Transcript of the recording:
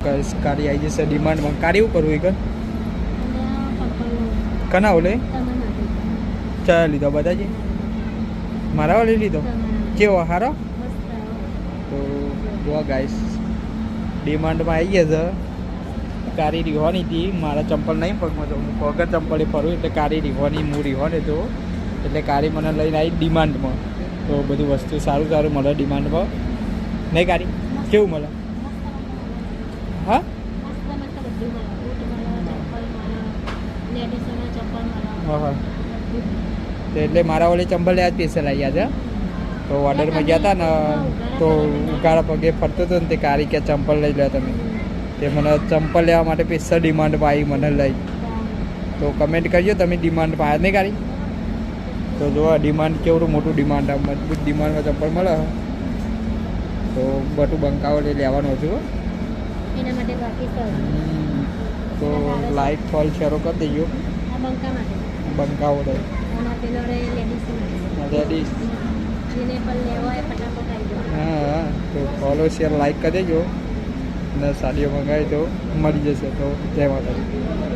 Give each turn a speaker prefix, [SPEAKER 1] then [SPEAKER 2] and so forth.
[SPEAKER 1] કારી આવી જશે ડિમાન્ડમાં. કારી એવું કરવું એ કના ઓલે ચાલ લીધો બધા છે મારા વાળી લીધો કેવો સારો. તો જો ગાઈસ ડિમાન્ડમાં આવી ગયા છે. કારી રીહોની હતી મારા ચંપલ નહીં પગમાં તો હું વગર ચંપલે ફરું એટલે કારી રીહોની હું રીહોને તો એટલે કારી મને લઈને આવી ડિમાન્ડમાં. તો બધું વસ્તુ સારું સારું મળે ડિમાન્ડમાં નહીં કારી કેવું મળે હા હા હા એટલે મારા ઓલી ચંપલ લેવા સ્પેશિયલ આવ્યા છે. તો ઓર્ડરમાં ગયા હતા ને તો ઉકાળા પગે ફરતો હતો ને તે કારી કે ચંપલ લઈ લો તમે. તે મને ચંપલ લેવા માટે સ્પેશિયલ ડિમાન્ડમાં આવી મને લઈ. તો કમેન્ટ કરજો તમે ડિમાન્ડમાં આવ્યા નહીં કારી. તો જો ડિમાન્ડ કેવડું મોટું ડિમાન્ડ મજબૂત ડિમાન્ડમાં ચંપલ મળે. તો બધું બંકાઓ લઈ લેવાનું હતું
[SPEAKER 2] એના માટે બાકી
[SPEAKER 1] તો લાઈક ફોલ શેરો કરી દેજો
[SPEAKER 2] બંકા માટે
[SPEAKER 1] બંકાઓ લઈ
[SPEAKER 2] અને પેલો રે લેડીઝ
[SPEAKER 1] લેડીઝ
[SPEAKER 2] જેને પણ લેવો હોય ફટાફટ આવી જાઓ.
[SPEAKER 1] હા તો ફોલો શેર લાઈક કરી દેજો અને સાડીઓ મંગાવી તો મળી જશે. તો જય માતાજી.